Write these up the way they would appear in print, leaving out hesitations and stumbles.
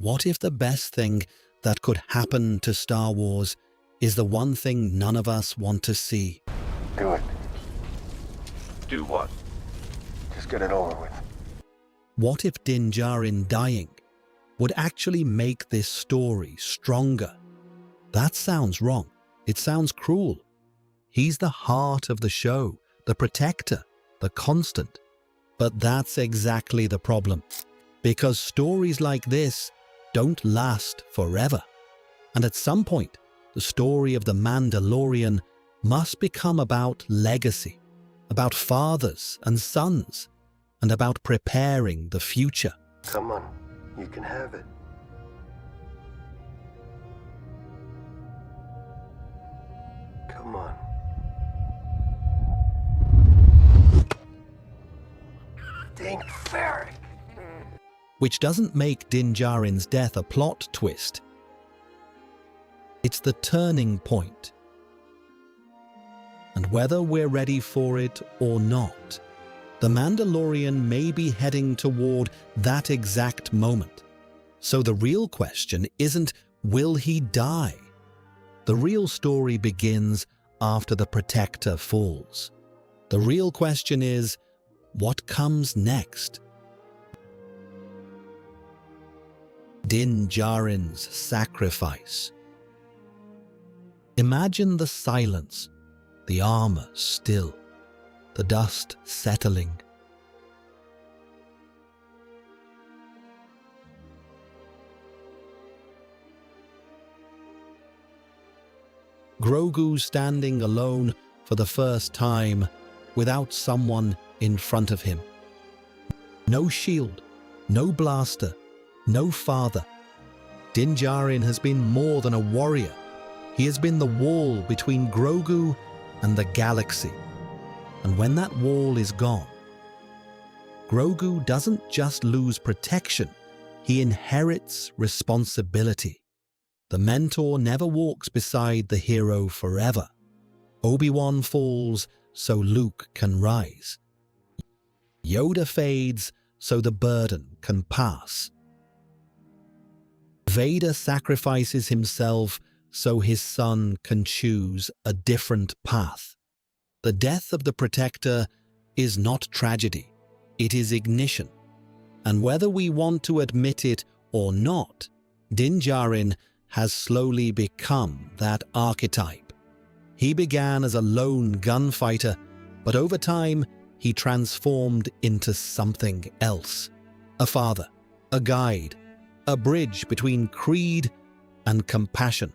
What if the best thing that could happen to Star Wars is the one thing none of us want to see? Do it. Do what? Just get it over with. What if Din Djarin dying would actually make this story stronger? That sounds wrong. It sounds cruel. He's the heart of the show, the protector, the constant. But that's exactly the problem, because stories like this don't last forever. And at some point, the story of the Mandalorian must become about legacy, about fathers and sons, and about preparing the future. Come on, you can have it. Come on. Din Djarin. Which doesn't make Din Djarin's death a plot twist. It's the turning point. And whether we're ready for it or not, the Mandalorian may be heading toward that exact moment. So the real question isn't, will he die? The real story begins after the Protector falls. The real question is, what comes next? Din Djarin's sacrifice. Imagine the silence, the armor still, the dust settling. Grogu standing alone for the first time without someone in front of him. No shield, no blaster, no father. Din Djarin has been more than a warrior. He has been the wall between Grogu and the galaxy. And when that wall is gone, Grogu doesn't just lose protection, he inherits responsibility. The mentor never walks beside the hero forever. Obi-Wan falls so Luke can rise. Yoda fades so the burden can pass. Vader sacrifices himself so his son can choose a different path. The death of the Protector is not tragedy, it is ignition. And whether we want to admit it or not, Din Djarin has slowly become that archetype. He began as a lone gunfighter, but over time he transformed into something else. A father, a guide, a bridge between creed and compassion.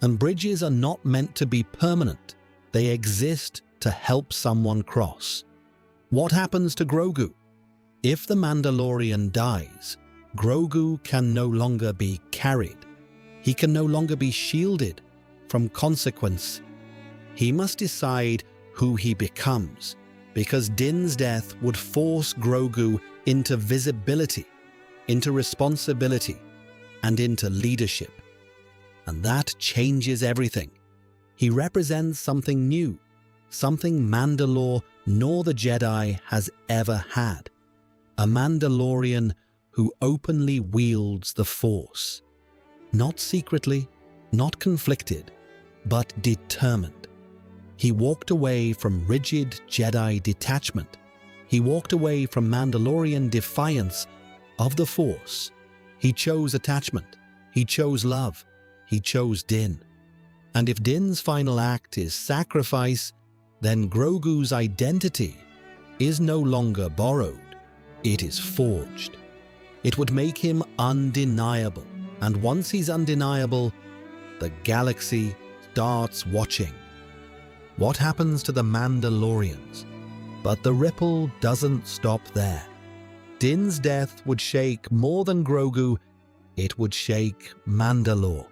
And bridges are not meant to be permanent. They exist to help someone cross. What happens to Grogu? If the Mandalorian dies, Grogu can no longer be carried. He can no longer be shielded from consequence. He must decide who he becomes, because Din's death would force Grogu into visibility, into responsibility, and into leadership. And that changes everything. He represents something new, something Mandalore nor the Jedi has ever had. A Mandalorian who openly wields the Force. Not secretly, not conflicted, but determined. He walked away from rigid Jedi detachment. He walked away from Mandalorian defiance of the Force. He chose attachment. He chose love. He chose Din. And if Din's final act is sacrifice, then Grogu's identity is no longer borrowed. It is forged. It would make him undeniable. And once he's undeniable, the galaxy starts watching. What happens to the Mandalorians? But the ripple doesn't stop there. Din's death would shake more than Grogu, it would shake Mandalore.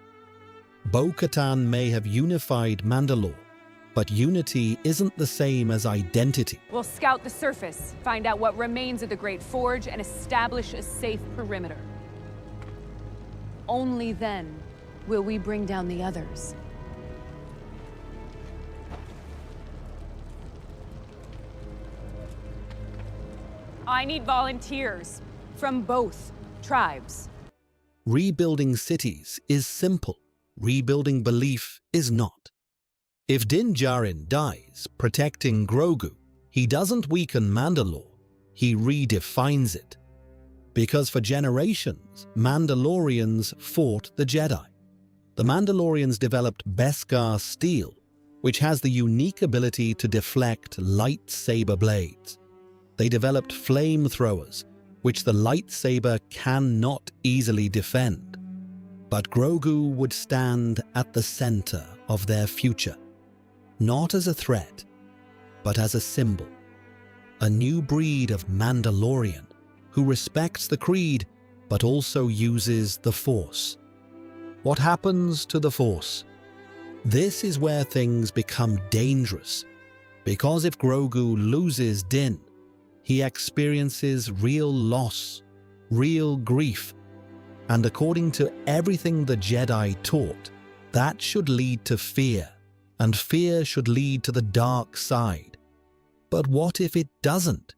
Bo-Katan may have unified Mandalore, but unity isn't the same as identity. We'll scout the surface, find out what remains of the Great Forge, and establish a safe perimeter. Only then will we bring down the others. I need volunteers from both tribes. Rebuilding cities is simple. Rebuilding belief is not. If Din Djarin dies protecting Grogu, he doesn't weaken Mandalore, he redefines it. Because for generations, Mandalorians fought the Jedi. The Mandalorians developed Beskar steel, which has the unique ability to deflect lightsaber blades. They developed flamethrowers, which the lightsaber cannot easily defend. But Grogu would stand at the center of their future, not as a threat, but as a symbol. A new breed of Mandalorian who respects the creed but also uses the Force. What happens to the Force? This is where things become dangerous, because if Grogu loses Din, he experiences real loss, real grief, and according to everything the Jedi taught, that should lead to fear, and fear should lead to the dark side. But what if it doesn't?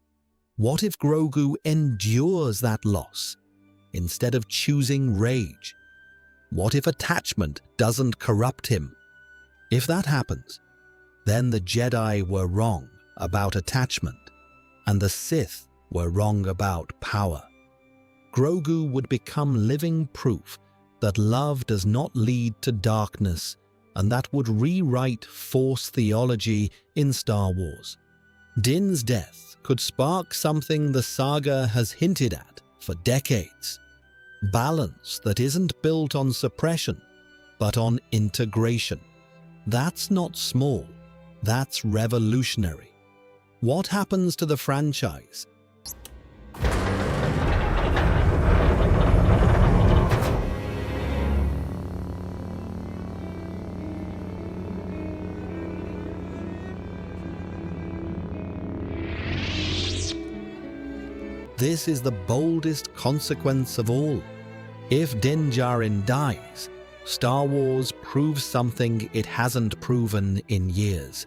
What if Grogu endures that loss, instead of choosing rage? What if attachment doesn't corrupt him? If that happens, then the Jedi were wrong about attachment, and the Sith were wrong about power. Grogu would become living proof that love does not lead to darkness, and that would rewrite Force theology in Star Wars. Din's death could spark something the saga has hinted at for decades. Balance that isn't built on suppression, but on integration. That's not small, that's revolutionary. What happens to the franchise? This is the boldest consequence of all. If Din Djarin dies, Star Wars proves something it hasn't proven in years.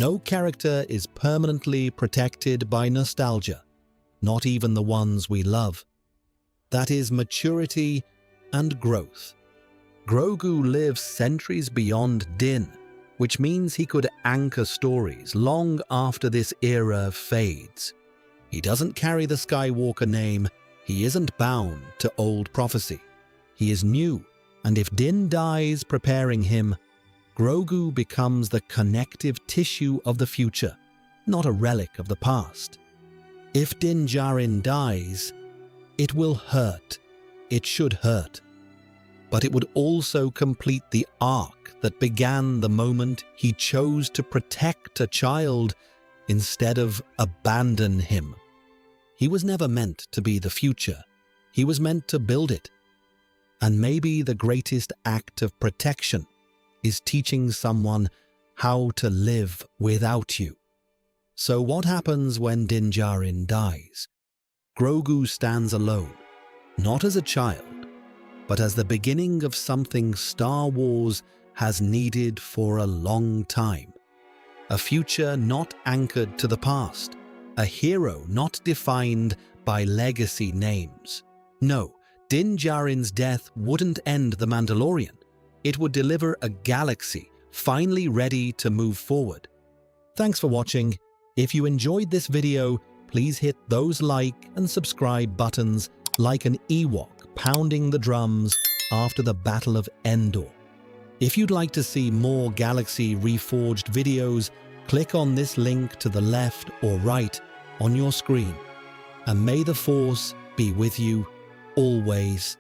No character is permanently protected by nostalgia, not even the ones we love. That is maturity and growth. Grogu lives centuries beyond Din, which means he could anchor stories long after this era fades. He doesn't carry the Skywalker name, he isn't bound to old prophecy. He is new, and if Din dies preparing him, Grogu becomes the connective tissue of the future, not a relic of the past. If Din Djarin dies, it will hurt. It should hurt. But it would also complete the arc that began the moment he chose to protect a child instead of abandon him. He was never meant to be the future. He was meant to build it. And maybe the greatest act of protection is teaching someone how to live without you. So what happens when Din Djarin dies? Grogu stands alone, not as a child, but as the beginning of something Star Wars has needed for a long time. A future not anchored to the past, a hero not defined by legacy names. No, Din Djarin's death wouldn't end the Mandalorian. It would deliver a galaxy finally ready to move forward. Thanks for watching. If you enjoyed this video, please hit those like and subscribe buttons like an Ewok pounding the drums after the Battle of Endor. If you'd like to see more Galaxy ReForged videos, click on this link to the left or right on your screen. And may the Force be with you always.